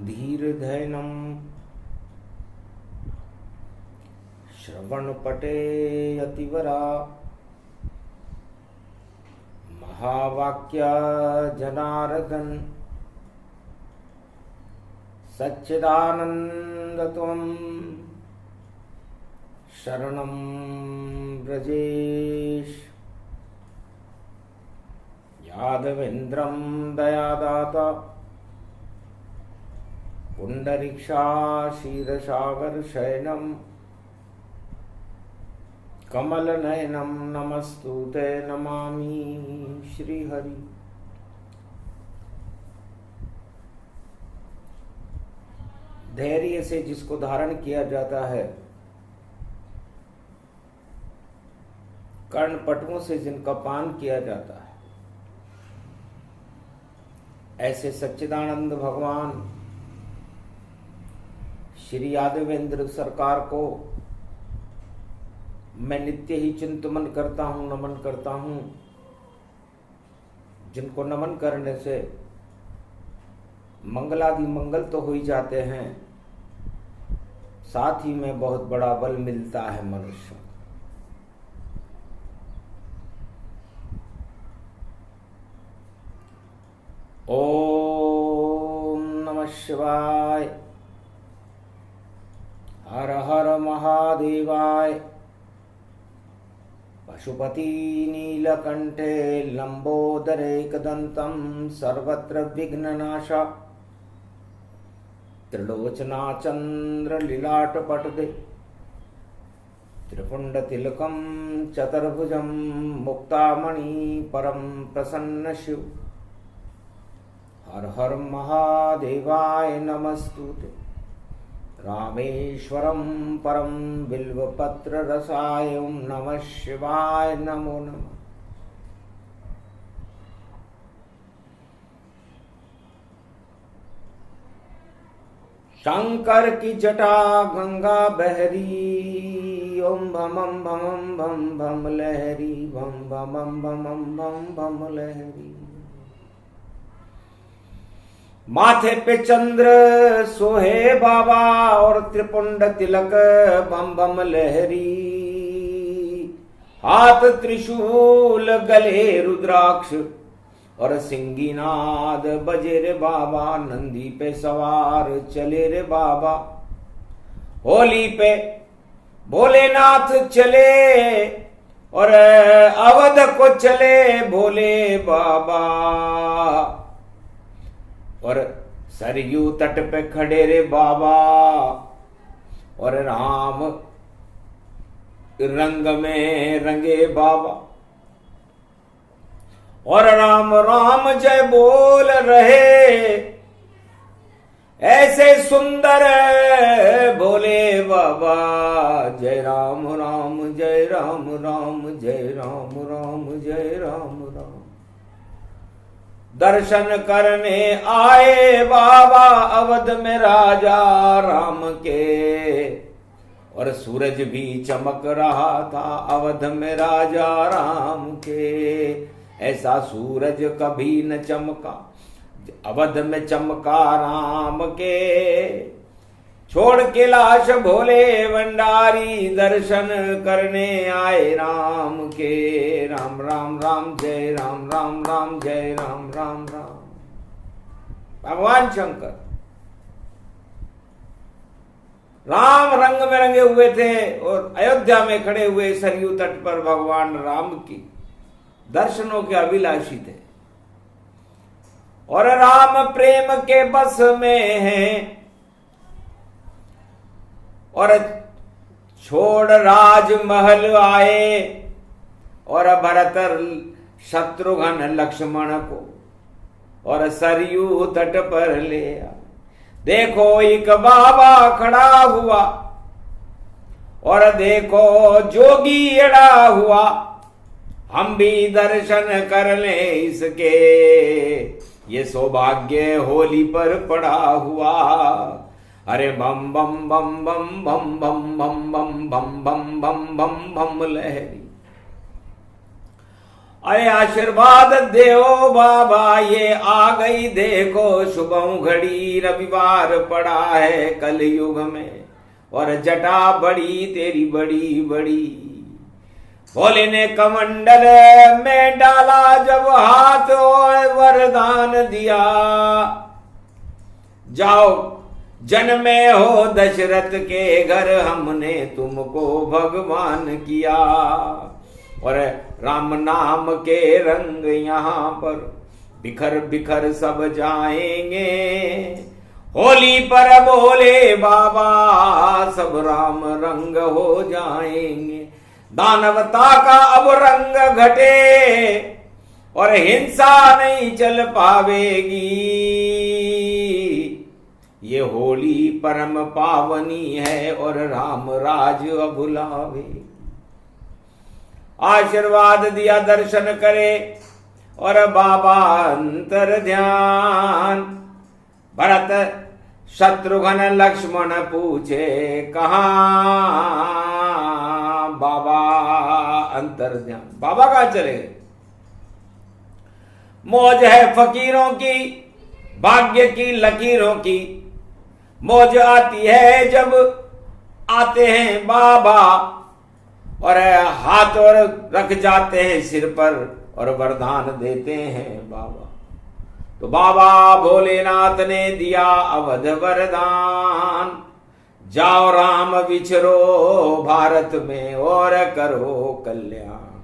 धीर्धैनं श्रवणपटे यतिवरा महावाक्या जनार्दन सच्चिदानन्दत्वं शरणं व्रजेश यादवेन्द्रं दयादाता पुण्डरीक्षाशीरसागरशयनं कमलनयनं नमस्तुते नमामि श्रीहरि। धैर्य से जिसको धारण किया जाता है, कर्णपटुओं से जिनका पान किया जाता है, ऐसे सच्चिदानंद भगवान श्री यादवेंद्र सरकार को मैं नित्य ही चिंतन करता हूँ, नमन करता हूँ, जिनको नमन करने से मंगलादि मंगल तो हो ही जाते हैं, साथ ही में बहुत बड़ा बल मिलता है मनुष्य। ओम नमः शिवाय। हर हर महादेवाय। पशुपति नीलकंठे लंबोदरे एकदंतं सर्वत्र विघ्ननाशा त्रिलोचना चंद्र लीलाटपटदे त्रिपुंडतिलकं चतुर्भुजं मुक्तामणि परम प्रसन्न शिव। हर हर महादेवाय नमस्तुते। रामेश्वरं परम बिल्वपत्र रसाय ओं नमः शिवाय नमो नमः। शंकर की जटा गंगा बहरी ओम भम भम भम भम लहरी भम भम भम भम भम लहरी। माथे पे चंद्र सोहे बाबा और त्रिपुंड तिलक बम बम लहरी। हाथ त्रिशूल गले रुद्राक्ष और सिंगीनाद बजे रे बाबा। नंदी पे सवार चले रे बाबा। होली पे भोलेनाथ चले और अवध को चले भोले बाबा। और सरयू तट पे खड़े रे बाबा और राम रंग में रंगे बाबा। और राम राम जय बोल रहे ऐसे सुंदर भोले बाबा। जय राम राम जय राम राम जय राम राम जय राम राम। दर्शन करने आए बाबा अवध में राजा राम के। और सूरज भी चमक रहा था अवध में राजा राम के। ऐसा सूरज कभी न चमका अवध में चमका राम के। छोड़ के लाश भोले भंडारी दर्शन करने आए राम के। राम राम राम जय राम राम राम जय राम राम राम। भगवान शंकर राम रंग में रंगे हुए थे और अयोध्या में खड़े हुए सरयू तट पर भगवान राम की दर्शनों के अभिलाषी थे। और राम प्रेम के बस में हैं और छोड़ राजमहल आए और भरत शत्रुघ्न लक्ष्मण को और सरयू तट पर ले आए। देखो एक बाबा खड़ा हुआ और देखो जोगी अड़ा हुआ। हम भी दर्शन कर ले इसके, ये सौभाग्य होली पर पड़ा हुआ। अरे बम बम बम बम बम बम बम बम बम बम बम बम बम लहरी। अरे आशीर्वाद देओ बाबा, ये आ गई देखो शुभम घड़ी, रविवार पड़ा है कल युग में, और जटा बड़ी तेरी बड़ी बड़ी। भोले ने कमंडल में डाला जब हाथ, और वरदान दिया, जाओ जन्मे हो दशरथ के घर, हमने तुमको भगवान किया। और राम नाम के रंग यहाँ पर बिखर बिखर सब जाएंगे, होली पर बोले बाबा सब राम रंग हो जाएंगे। दानवता का अब रंग घटे, और हिंसा नहीं चल पावेगी, ये होली परम पावनी है, और राम राज अब लावेगी। आशीर्वाद दिया दर्शन करे, और बाबा अंतर ध्यान। भरत शत्रुघ्न लक्ष्मण पूछे कहाँ बाबा अंतर ध्यान, बाबा कहाँ चले गए? मौज है फकीरों की, भाग्य की लकीरों की, मौज आती है जब आते हैं बाबा, और हाथ और रख जाते हैं सिर पर, और वरदान देते हैं बाबा। तो बाबा भोलेनाथ ने दिया अवध वरदान, जाओ राम विचरो भारत में, और करो कल्याण।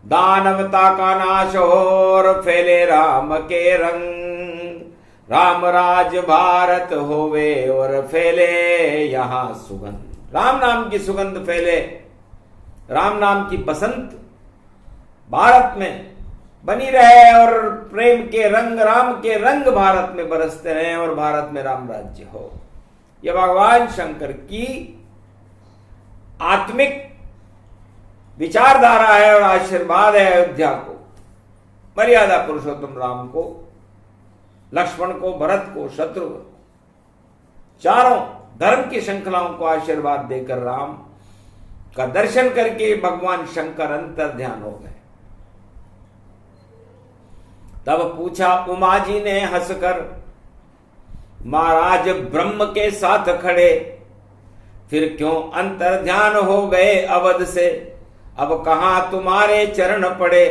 दानवता का नाश हो, और फैले राम के रंग, राम राज भारत होवे, और फैले यहाँ सुगंध। राम नाम की सुगंध फैले, राम नाम की बसंत भारत में बनी रहे, और प्रेम के रंग, राम के रंग भारत में बरसते रहे, और भारत में राम राज्य हो। यह भगवान शंकर की आत्मिक विचारधारा है, और आशीर्वाद है अयोध्या को, मर्यादा पुरुषोत्तम राम को, लक्ष्मण को, भरत को, शत्रुघ्न, चारों धर्म की श्रृंखलाओं को आशीर्वाद देकर राम का दर्शन करके भगवान शंकर अंतर ध्यान हो गए। तब पूछा उमा जी ने हंसकर, महाराज ब्रह्म के साथ खड़े, फिर क्यों अंतर ध्यान हो गए अवध से? अब कहां तुम्हारे चरण पड़े?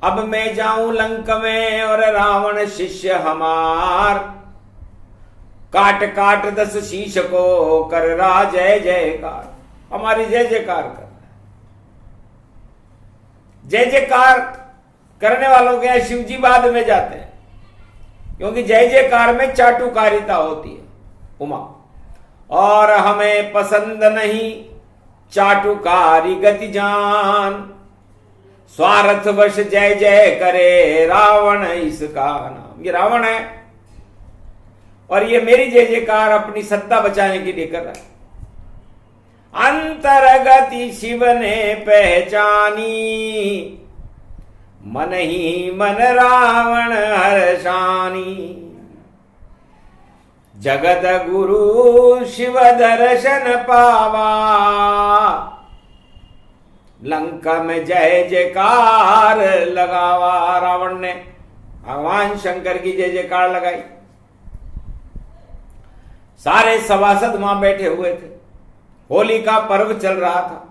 अब मैं जाऊं लंक में, और रावण शिष्य हमार, काट काट 10 शीश को कर रहा जय जयकार। हमारी जय जयकार कर रहा है। जय जयकार करने वालों के यहां शिव जी बाद में जाते हैं, क्योंकि जय जयकार में चाटुकारिता होती है उमा, और हमें पसंद नहीं चाटुकारी गति जान। स्वार्थ वश जय जय करे रावण इसका नाम। ये रावण है, और ये मेरी जय जयकार अपनी सत्ता बचाने के लिए कर रहा है। अंतरगति शिव ने पहचानी, मन ही मन रावण हर्षानी। जगत गुरु शिव दर्शन पावा, लंका में जय जयकार लगावा। रावण ने भगवान शंकर की जय जयकार लगाई। सारे सभासद वहां बैठे हुए थे, होली का पर्व चल रहा था।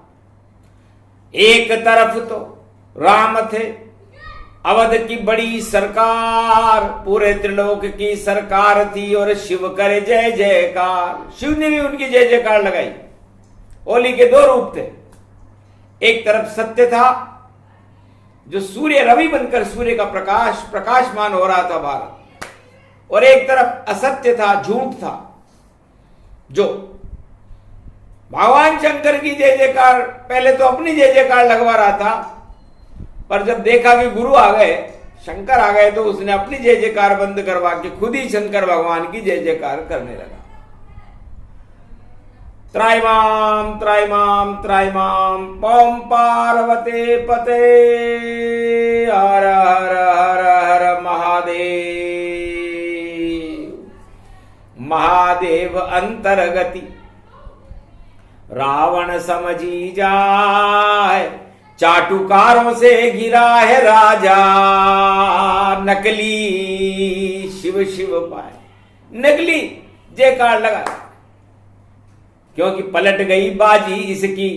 एक तरफ तो राम थे, अवध की बड़ी सरकार, पूरे त्रिलोक की सरकार थी, और शिव करे जय जयकार। शिव ने भी उनकी जय जयकार लगाई। होली के 2 रूप थे। एक तरफ सत्य था, जो सूर्य रवि बनकर सूर्य का प्रकाशमान हो रहा था भारत, और एक तरफ असत्य था, झूठ था, जो भगवान शंकर की जय जयकार पहले तो अपनी जय जयकार लगवा रहा था, पर जब देखा कि गुरु आ गए, शंकर आ गए, तो उसने अपनी जय जयकार बंद करवा के खुद ही शंकर भगवान की जय जयकार करने लगा। त्राइमाम त्राइमाम त्राइमाम पम पार्वते पते, हर हर हर हर महादेव। महादेव अंतर्गति रावण समझी जाए, चाटुकारों से घिरा है राजा, नकली शिव शिव पाए। नकली जयकार लगा, क्योंकि पलट गई बाजी इसकी,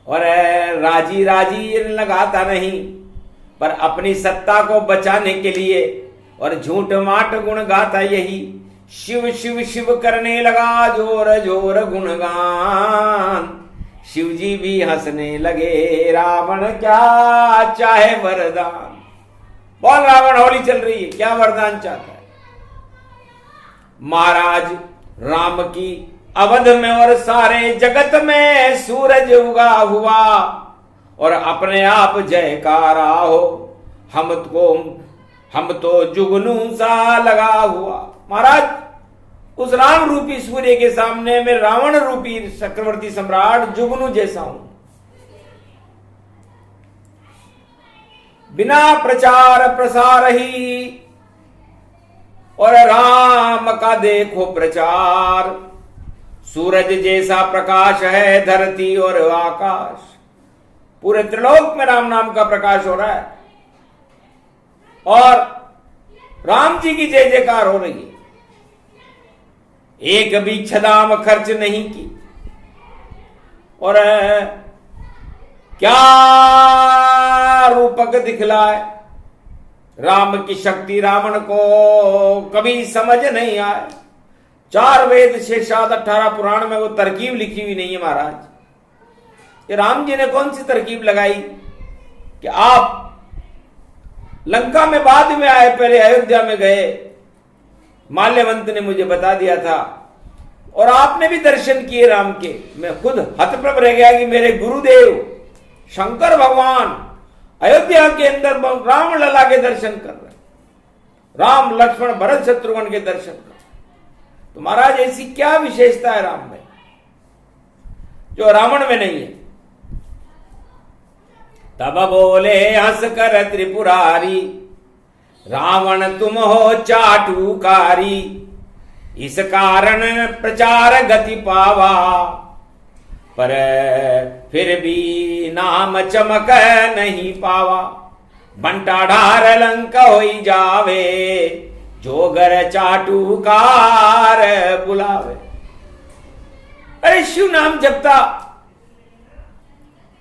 और राजी राजी लगाता नहीं, पर अपनी सत्ता को बचाने के लिए और झूठ माट गुण गाता यही। शिव शिव शिव करने लगा जोर जोर गुणगान, शिव जी भी हंसने लगे, रावण क्या चाहे वरदान। बोल रावण, होली चल रही है, क्या वरदान चाहता है? महाराज राम की अवध में और सारे जगत में सूरज उगा हुआ, और अपने आप जयकारा हो, हम तो जुगनू सा लगा हुआ। महाराज, उस राम रूपी सूर्य के सामने में रावण रूपी चक्रवर्ती सम्राट जुगनू जैसा हूं। बिना प्रचार प्रसार ही, और राम का देखो प्रचार, सूरज जैसा प्रकाश है धरती और आकाश। पूरे त्रिलोक में राम नाम का प्रकाश हो रहा है, और राम जी की जय जयकार हो रही है। एक भी छदाम खर्च नहीं की, और क्या रूपक दिखलाए। राम की शक्ति रावण को कभी समझ नहीं आए। 4 वेद से 18 पुराण में वो तरकीब लिखी हुई नहीं है महाराज। ये राम जी ने कौन सी तरकीब लगाई कि आप लंका में बाद में आए, पहले अयोध्या में गए। माल्यवंत ने मुझे बता दिया था, और आपने भी दर्शन किए राम के। मैं खुद हतप्रभ रह गया कि मेरे गुरुदेव शंकर भगवान अयोध्या के अंदर राम लला के दर्शन कर रहे, राम लक्ष्मण भरत शत्रुघ्न के दर्शन कर। तो महाराज, ऐसी क्या विशेषता है राम में जो रावण में नहीं है? तब बोले हंस कर त्रिपुरारी, रावण तुम हो चाटुकारी, इस कारण प्रचार गति पावा, पर फिर भी नाम चमक नहीं पावा। बंटा ढार लंका होई जावे, जोगर चाटुकार बुलावे। अरे शिव नाम जपता,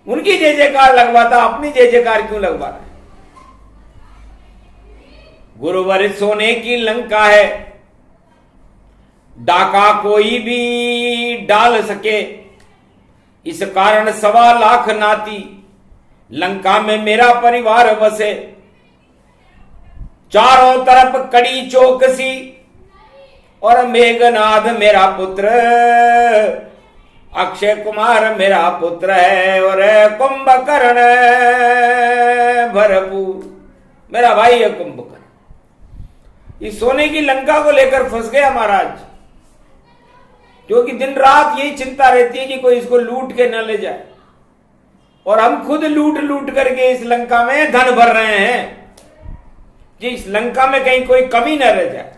उनकी जय जयकार लगवाता, अपनी जय जयकार क्यों लगवा रहे? गुरुवर सोने की लंका है, डाका कोई भी डाल सके, इस कारण 1.25 लाख नाती लंका में मेरा परिवार बसे। चारों तरफ कड़ी चौकसी, और मेघनाद मेरा पुत्र, अक्षय कुमार मेरा पुत्र है, और कुंभकर्ण भरपूर मेरा भाई है कुंभकर्ण। इस सोने की लंका को लेकर फंस गया महाराज, क्योंकि दिन रात यही चिंता रहती है कि कोई इसको लूट के न ले जाए, और हम खुद लूट लूट करके इस लंका में धन भर रहे हैं कि इस लंका में कहीं कोई कमी न रह जाए।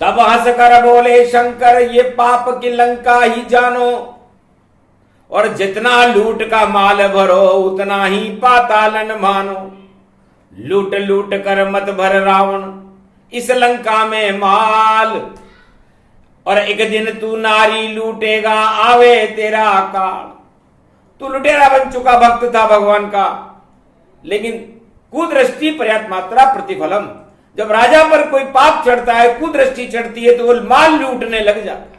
तब हंसकर बोले शंकर, ये पाप की लंका ही जानो, और जितना लूट का माल भरो उतना ही पातालन मानो। लूट लूट कर मत भर रावण इस लंका में माल, और एक दिन तू नारी लूटेगा आवे तेरा काल। तू लुटेरा बन चुका भक्त था भगवान का, लेकिन कुदृष्टि पर्याप्त मात्रा प्रतिफलम। जब राजा पर कोई पाप चढ़ता है, कुदृष्टि चढ़ती है, तो वो माल लूटने लग जाता है।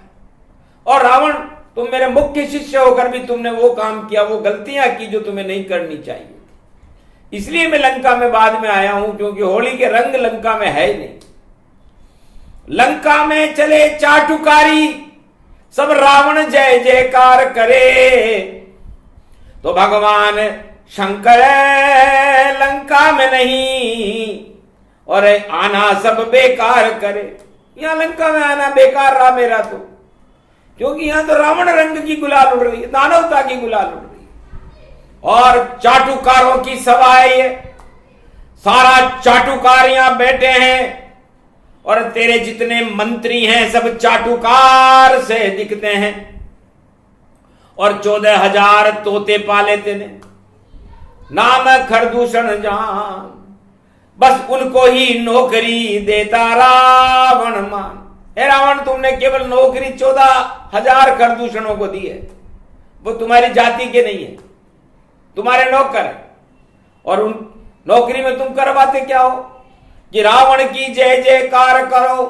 और रावण, तुम मेरे मुख्य शिष्य होकर भी तुमने वो काम किया, वो गलतियां की जो तुम्हें नहीं करनी चाहिए। इसलिए मैं लंका में बाद में आया हूं, क्योंकि होली के रंग लंका में है नहीं। लंका में चले चाटुकारी, सब रावण जय जयकार करे, तो भगवान शंकर लंका में नहीं, और आना सब बेकार करे। यहां लंका में आना बेकार रहा मेरा, तो क्योंकि यहां तो रावण रंग की गुलाल उड़ रही है, दानवता की गुलाल उड़ रही है, और चाटुकारों की सवाई है। सारा चाटुकार यहां बैठे हैं, और तेरे जितने मंत्री हैं सब चाटुकार से दिखते हैं। और 14,000 तोते पाले तेने, नाम है खरदूषण जान, बस उनको ही नौकरी देता रावण मान। हे रावण, तुमने केवल नौकरी 14,000 खरदूषणों को दी है, वो तुम्हारी जाति के नहीं है, तुम्हारे नौकर है। और उन नौकरी में तुम करवाते क्या हो कि रावण की जय जयकार करो,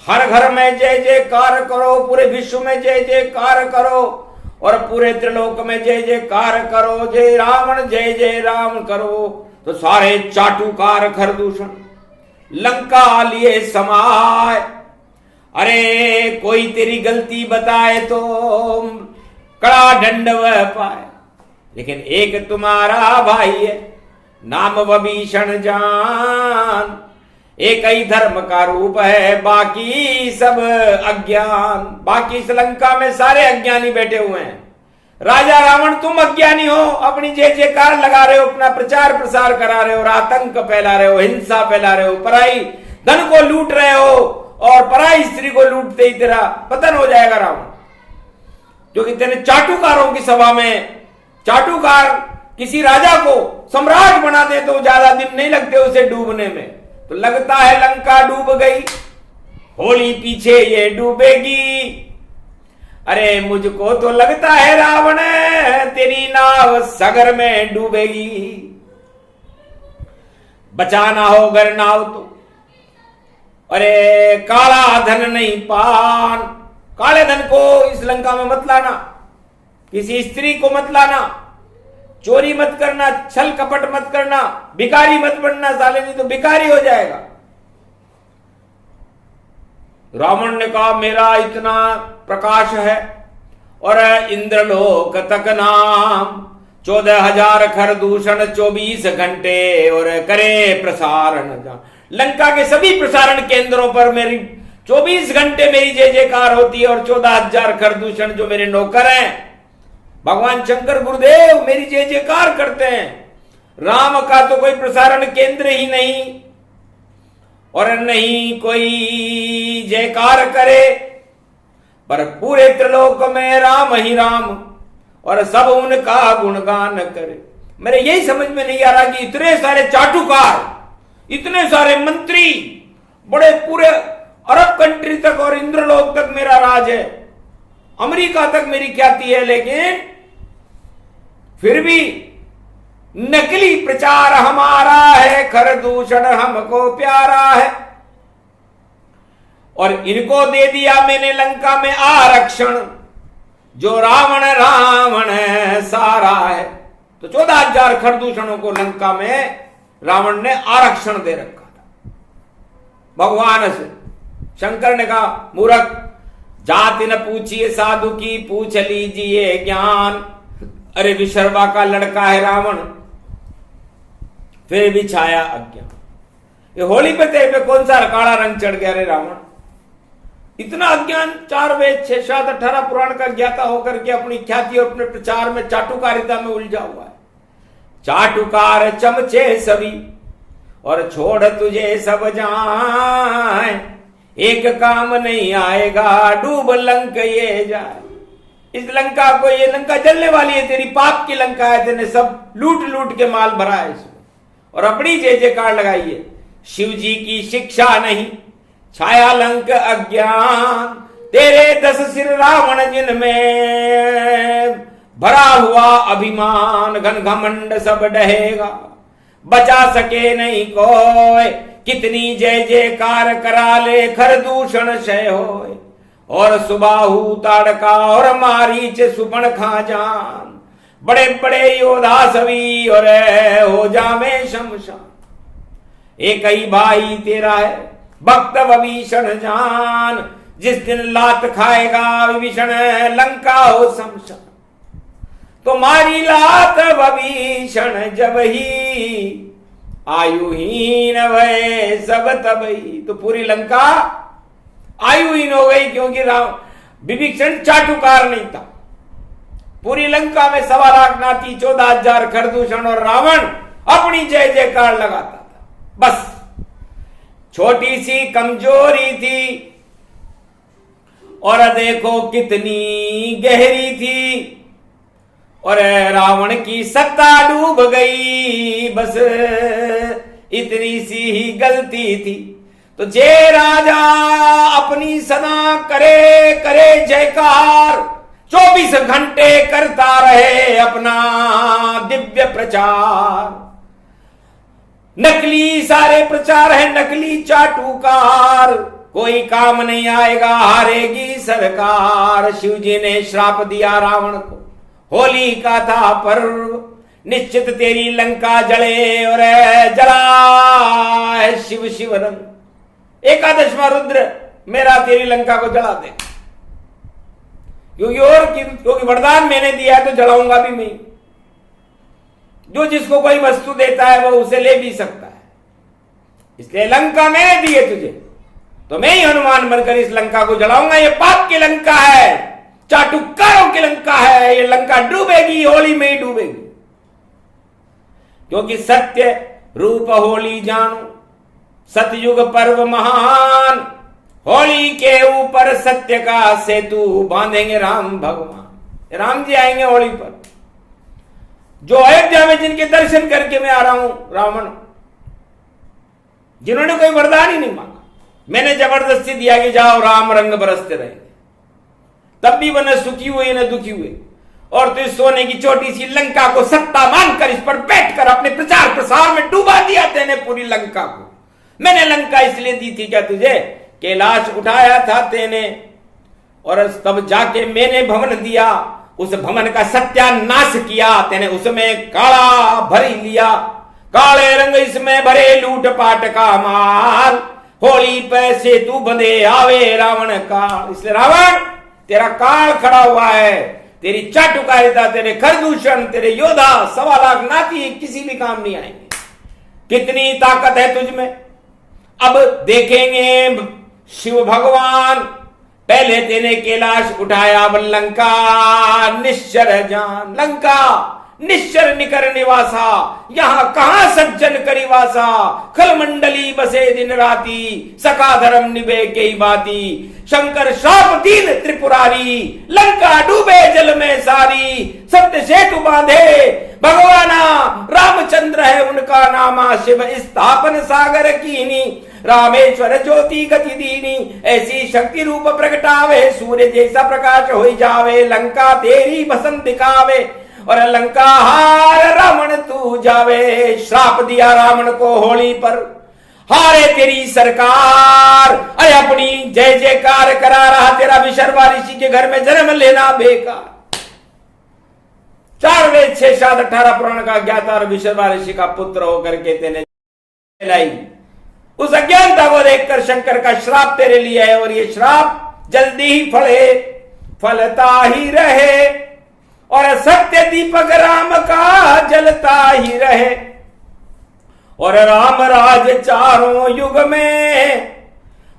हर घर में जय जयकार करो, पूरे विश्व में जय जयकार करो, और पूरे त्रिलोक में जय जयकार करो, जय रावण जय जय राम करो। तो सारे चाटुकार खरदूषण लंका लिए समाए। अरे कोई तेरी गलती बताए तो कड़ा दंड वह पाए, लेकिन एक तुम्हारा भाई है, नाम विभीषण जान, एक ही धर्म का रूप है, बाकी सब अज्ञान। बाकी इस लंका में सारे अज्ञानी बैठे हुए हैं। राजा रावण, तुम अज्ञानी हो, अपनी जय जयकार लगा रहे हो, अपना प्रचार प्रसार करा रहे हो, और आतंक फैला रहे हो, हिंसा फैला रहे हो, पराई धन को लूट रहे हो, और पराई स्त्री को लूटते ही तेरा पतन हो जाएगा रावण। क्योंकि तेरे चाटुकारों की सभा में, चाटुकार किसी राजा को सम्राट बना दे तो ज्यादा दिन नहीं लगते उसे डूबने में। तो लगता है लंका डूब गई, होली पीछे ये डूबेगी। अरे मुझको तो लगता है रावण तेरी नाव सागर में डूबेगी। बचाना हो गर नाव तो, अरे काला धन नहीं पान, काले धन को इस लंका में मत लाना, किसी स्त्री को मत लाना, चोरी मत करना, छल कपट मत करना, भिखारी मत बनना साले, नहीं तो भिखारी हो जाएगा। रावण ने कहा मेरा इतना प्रकाश है और इंद्रलोक तक नाम, 14,000 खरदूषण 24 घंटे और करे प्रसारण। लंका के सभी प्रसारण केंद्रों पर मेरी 24 घंटे मेरी जय जयकार होती है, और 14,000 खरदूषण जो मेरे नौकर हैं, भगवान शंकर गुरुदेव मेरी जय जयकार करते हैं। राम का तो कोई प्रसारण केंद्र ही नहीं, और नहीं कोई जयकार करे, पर पूरे त्रिलोक में राम ही राम, और सब उनका गुणगान करे। मेरे यही समझ में नहीं आ रहा कि इतने सारे चाटुकार, इतने सारे मंत्री, बड़े पूरे अरब कंट्री तक और इंद्रलोक तक मेरा राज है, अमेरिका तक मेरी ख्याति है, लेकिन फिर भी नकली प्रचार हमारा है, खरदूषण हमको प्यारा है। और इनको दे दिया मैंने लंका में आरक्षण, जो रावण रावण है सारा है। तो 14,000 खरदूषणों को लंका में रावण ने आरक्षण दे रखा था भगवान से। शंकर ने कहा मूर्ख, जाति न पूछिए साधु की, पूछ लीजिए ज्ञान। अरे विशर्वा का लड़का है रावण, फिर भी छाया अज्ञान। ये होली पे तेरे पे कौन सा काला रंग चढ़ गया रे रावण? इतना अज्ञान, 4 वेद 6 7 18 पुराण का ज्ञाता होकर के अपनी ख्याति और अपने प्रचार में चाटुकारिता में उलझा हुआ है। चाटुकार चमचे सभी और छोड़ तुझे सब जाए, एक काम नहीं आएगा डूब लंक ये जाए। इस लंका को, ये लंका जलने वाली है, तेरी पाप की लंका है, तेने सब लूट लूट के माल भरा है इसमें, और अपनी जय जयकार लगाई है। शिव जी की शिक्षा नहीं, छाया लंक अज्ञान, तेरे 10 सिर रावण जिनमें भरा हुआ अभिमान, घन घमंड सब डहेगा, बचा सके नहीं कोई, कितनी जय जयकार करा ले खरदूषण क्षय होए। और सुबाहु ताड़का और मारीच सुपर्ण खा जान, बड़े बड़े योद्धा सभी और हो जावे शमशान। एक ही भाई तेरा है भक्त विभीषण जान, जिस दिन लात खाएगा विभीषण लंका हो शमशान। तो मारी लात विभीषण जब ही, आयुहीन भय सब तबही। तो पूरी लंका आयुहीन हो गई, क्योंकि विभीषण चाटुकार नहीं था। पूरी लंका में 1.25 लाख नाती, 14,000 खरदूषण, और रावण अपनी जय जयकार लगाता था। बस छोटी सी कमजोरी थी, और देखो कितनी गहरी थी। और रावण की सत्ता डूब गई, बस इतनी सी ही गलती थी। तो जे राजा अपनी सदा करे करे जयकार, 24 घंटे करता रहे अपना दिव्य प्रचार। नकली सारे प्रचार है, नकली चाटुकार, कोई काम नहीं आएगा, हारेगी सरकार। शिव जी ने श्राप दिया रावण को, होली का था पर्व, निश्चित तेरी लंका जले और जला है शिव शिव रंग। एकादशवां रुद्र मेरा तेरी लंका को जला दे, क्योंकि वरदान मैंने दिया है तो जलाऊंगा भी मैं। जो जिसको कोई वस्तु देता है वो उसे ले भी सकता है, इसलिए लंका मैंने दी है तुझे, तो मैं ही हनुमान बनकर इस लंका को जलाऊंगा। ये पाप की लंका है, चाटुकारों की लंका है, ये लंका डूबेगी, होली में ही डूबेगी। क्योंकि सत्य रूप होली जानो, सतयुग पर्व महान, होली के ऊपर सत्य का सेतु बांधेंगे राम भगवान। राम जी आएंगे होली पर, जो अयोध्या में जिनके दर्शन करके मैं आ रहा हूं, रावण जिन्होंने कोई वरदान ही नहीं मांगा, मैंने जबरदस्ती दिया कि जाओ राम रंग बरसते रहेंगे, तब भी वह न सुखी हुए न दुखी हुए। और तो इस सोने की छोटी सी लंका को सत्ता मानकर इस पर बैठकर अपने प्रचार प्रसार में डूबा दिया तेने पूरी लंका को। मैंने लंका इसलिए दी थी क्या तुझे, कैलाश उठाया था तेने, और तब जाके मैंने भवन दिया, उस भवन का सत्यानाश किया तेने, उसमें काला भरी लिया, काले रंग इसमें भरे लूट पाट का माल, होली पे सेतु बंधे आवे रावण का। इसलिए रावण तेरा काल खड़ा हुआ है, तेरी चाटुकारिता, तेरे खरदूषण, तेरे योद्धा 1.25 लाख नाती किसी भी काम नहीं आएंगे। कितनी ताकत है तुझ में, अब देखेंगे शिव भगवान। पहले तेने कैलाश उठाया, अब लंका निश्चर जान, लंका निश्चर निकर निवासा, यहां कहां सज्जन करिवासा, खल मंडली बसे दिन राती, सका धर्म निभे कई बाती, शंकर शाप दीन त्रिपुरारी, लंका डूबे जल में सारी, सत्य सेतु बांधे भगवाना, रामचंद्र है उनका नामा, शिव स्थापन सागर कीनी, रामेश्वर ज्योति गति दीनी, ऐसी शक्ति रूप प्रगटावे, सूर्य जैसा प्रकाश हो जावे, लंका तेरी बसंत दिखावे, और लंका हार रावण तू जावे। श्राप दिया रावण को होली पर, हारे तेरी सरकार, अरे अपनी जय जयकार करा रहा तेरा विशर्वा ऋषि के घर में जन्म लेना बेकार। 4 वेद 6 शास्त्र 18 पुराण का ज्ञाता और विशर्वा ऋषि का पुत्र होकर के तेने लाई, उस अज्ञानता को देखकर शंकर का श्राप तेरे लिए है, और ये श्राप जल्दी ही फलता ही रहे, और सत्य दीपक राम का जलता ही रहे, और राम राज चारों युग में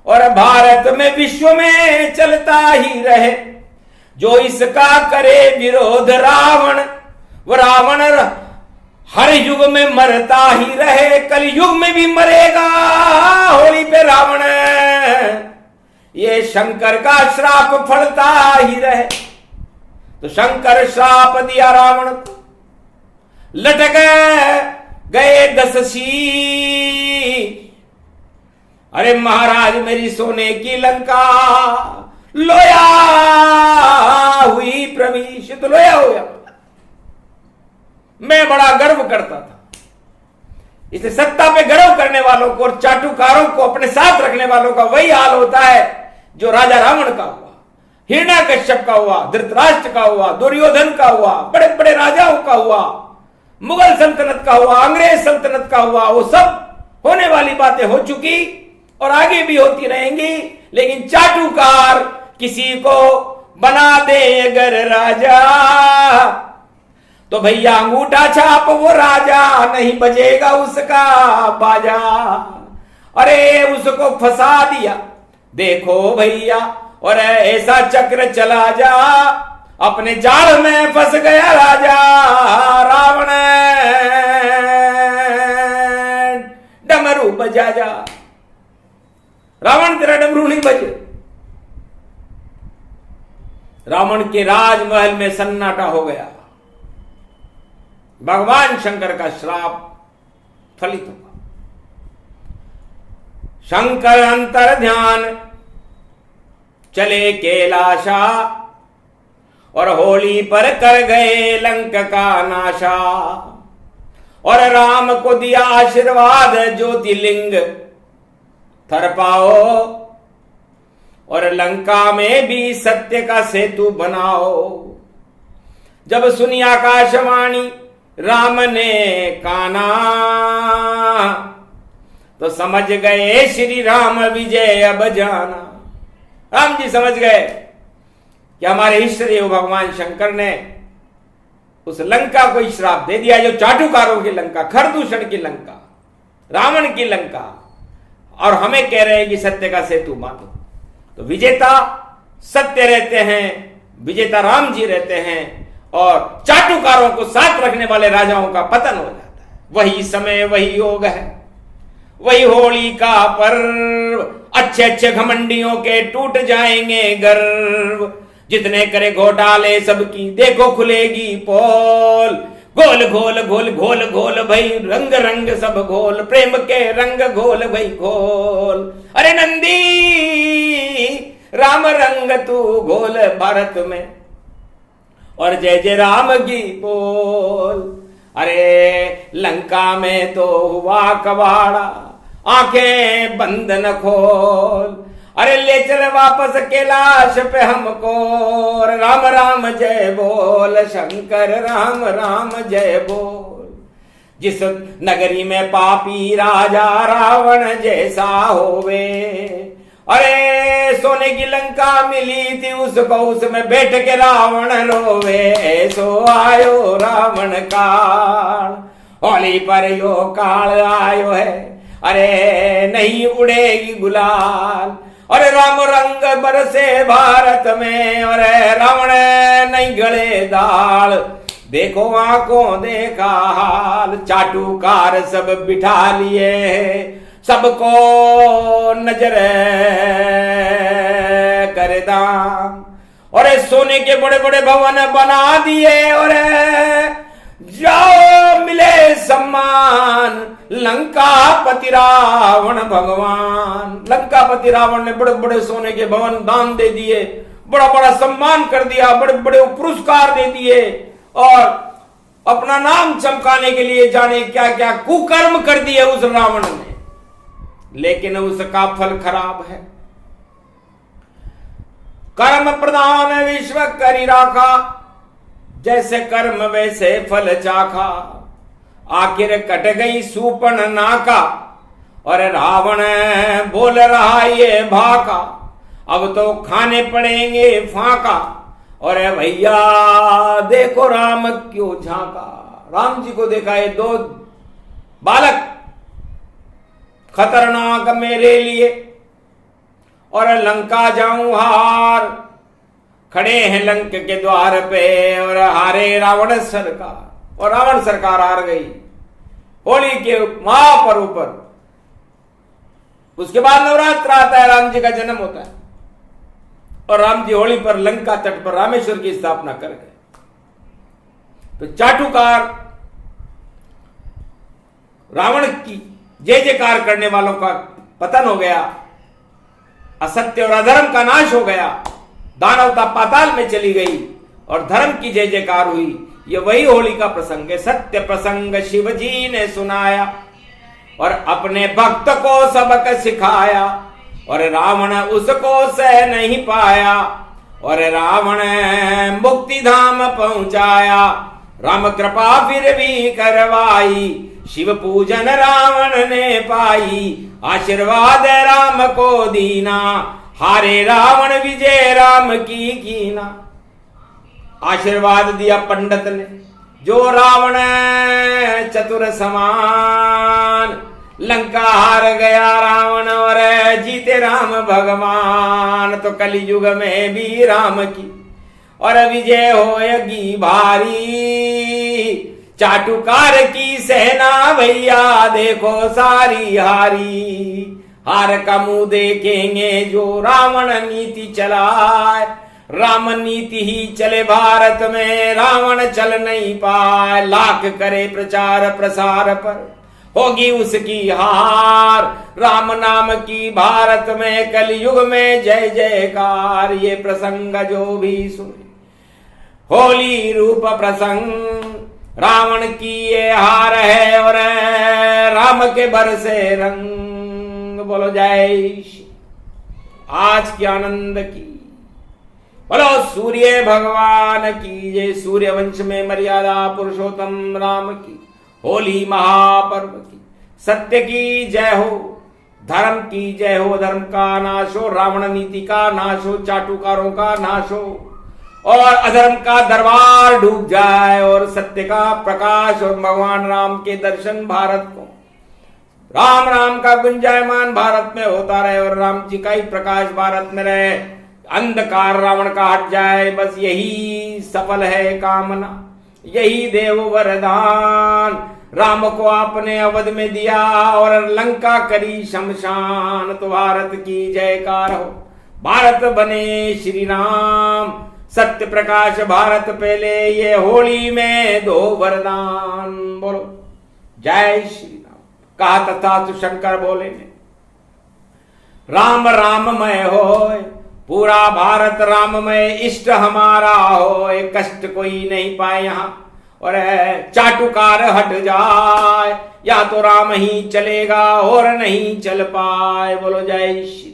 और भारत में विश्व में चलता ही रहे। जो इसका करे विरोध रावण, वो रावण हर युग में मरता ही रहे, कल युग में भी मरेगा होली पे रावण, ये शंकर का श्राप फलता ही रहे। तो शंकर श्राप दिया रावण को, लटक गए 10 शीश। अरे महाराज मेरी सोने की लंका लोया हुई प्रवेश, तो लोया हो गया। मैं बड़ा गर्व करता था, इसे सत्ता पे गर्व करने वालों को और चाटुकारों को अपने साथ रखने वालों का वही हाल होता है जो राजा रावण का हुआ, हिरण्याकश्यप का हुआ, धृतराष्ट्र का हुआ, दुर्योधन का हुआ, बड़े बड़े राजाओं का हुआ, मुगल सल्तनत का हुआ, अंग्रेज सल्तनत का हुआ। वो सब होने वाली बातें हो चुकी और आगे भी होती रहेंगी, लेकिन चाटुकार किसी को बना दे अगर राजा, तो भैया अंगूठा छाप वो राजा, नहीं बजेगा उसका बाजा। अरे उसको फंसा दिया देखो भैया, और ऐसा चक्र चला जा, अपने जाल में फंस गया राजा रावण, डमरू बजा जा। रावण तेरा डमरू नहीं बजे। रावण के राजमहल में सन्नाटा हो गया, भगवान शंकर का श्राप फलित हुआ। शंकर अंतर ध्यान चले कैलाशा और होली पर कर गए लंक का नाशा। और राम को दिया आशीर्वाद ज्योतिर्लिंग थर पाओ और लंका में भी सत्य का सेतु बनाओ। जब सुनी आकाशवाणी राम ने काना तो समझ गए श्री राम विजय अब जाना। राम जी समझ गए कि हमारे इष्ट देव भगवान शंकर ने उस लंका को श्राप दे दिया जो चाटुकारों की लंका, खरदूषण की लंका, रावण की लंका, और हमें कह रहे हैं कि सत्य का सेतु बांधो। तो विजेता सत्य रहते हैं, विजेता राम जी रहते हैं, और चाटुकारों को साथ रखने वाले राजाओं का पतन हो जाता है। वही समय वही योग है, वही होली का पर्व। अच्छे अच्छे घमंडियों के टूट जाएंगे गर्व, जितने करे घोटाले सबकी देखो खुलेगी पोल। गोल घोल घोल घोल घोल भाई रंग रंग सब घोल, प्रेम के रंग घोल भाई घोल। अरे नंदी राम रंग तू घोल भारत में, और जय जय राम की बोल। अरे लंका में तो हुआ कबाड़ा, आंखें बंद न खोल। अरे ले चल वापस कैलाश पे हमको, राम राम जय बोल, शंकर राम राम जय बोल। जिस नगरी में पापी राजा रावण जैसा होवे, अरे सोने की लंका मिली थी उसको, उसमें बैठ के रावण रोवे। ऐसो आयो रावण काल, होली पर यो काल आयो है, अरे नहीं उड़ेगी गुलाल। अरे राम रंग बरसे भारत में, अरे रावण नहीं गले दाल। देखो आंखों देखा हाल, चाटुकार सब बिठा लिए, सबको नजर कर दाम। और सोने के बड़े बड़े भवन बना दिए, और जाओ मिले सम्मान लंकापति रावण भगवान। लंकापति रावण ने बड़े बड़े सोने के भवन दान दे दिए, बड़ा बड़ा सम्मान कर दिया, बड़े बड़े पुरस्कार दे दिए, और अपना नाम चमकाने के लिए जाने क्या क्या कुकर्म कर दिए उस रावण ने। लेकिन उसका फल खराब है। कर्म प्रधान विश्व करी राखा, जैसे कर्म वैसे फल चाखा। आखिर कट गई सूपन नाका, और रावण बोल रहा ये भाका। अब तो खाने पड़ेंगे फाका, और भैया देखो राम क्यों झांका। राम जी को देखा ये दो बालक खतरनाक मेरे लिए, और लंका जाऊं हार। खड़े हैं लंक के द्वार पे, और हारे रावण सरकार, और रावण सरकार हार गई होली के महापर्व पर। उसके बाद नवरात्र आता है, राम जी का जन्म होता है, और राम जी होली पर लंका तट पर रामेश्वर की स्थापना कर गए। तो चाटुकार रावण की जय जयकार करने वालों का पतन हो गया, असत्य और अधर्म का नाश हो गया, दानवता पाताल में चली गई, और धर्म की जय जयकार हुई। ये वही होली का प्रसंग है। सत्य प्रसंग शिव जी ने सुनाया, और अपने भक्त को सबक सिखाया, और रावण उसको सह नहीं पाया, और रावण मुक्ति धाम पहुंचाया। राम कृपा फिर भी करवाई, शिव पूजन रावण ने पाई। आशीर्वाद राम को दीना, हारे रावण विजय राम की कीना। आशीर्वाद दिया पंडित ने, जो रावण चतुर समान। लंका हार गया रावण, और जीते राम भगवान। तो कलयुग में भी राम की और विजय होएगी भारी। चाटुकार की सेना भैया देखो सारी हारी। हार का मुंह देखेंगे जो रावण नीति चलाए। राम नीति ही चले भारत में, रावण चल नहीं पाए। लाख करे प्रचार प्रसार पर होगी उसकी हार। राम नाम की भारत में कलयुग में जय जयकार। ये प्रसंग जो भी सुने होली रूप प्रसंग, रावण की ये हार है और राम के बरसे रंग। बोलो जय श्री। आज की आनंद की बोलो सूर्य भगवान की जय। सूर्य वंश में मर्यादा पुरुषोत्तम राम की होली महापर्व की सत्य की जय हो, धर्म की जय हो। धर्म का नाश हो, रावण नीति का नाश हो, चाटुकारों का नाश हो और अधर्म का दरबार डूब जाए और सत्य का प्रकाश और भगवान राम के दर्शन भारत को राम राम का गुंजायमान भारत में होता रहे और राम जी का ही प्रकाश भारत में रहे। अंधकार रावण का हट जाए, बस यही सफल है कामना, यही देव वरदान। राम को आपने अवध में दिया और लंका करी शमशान। तो भारत की जयकार हो, भारत बने श्री राम। सत्य प्रकाश भारत पहले, ये होली में दो वरदान। बोलो जय श्री राम। कहा तथा तु शंकर बोले ने, राम राममय होए पूरा भारत, राममय इष्ट हमारा होए। कष्ट कोई नहीं पाए यहाँ और चाटुकार हट जाए, या तो राम ही चलेगा और नहीं चल पाए। बोलो जय श्री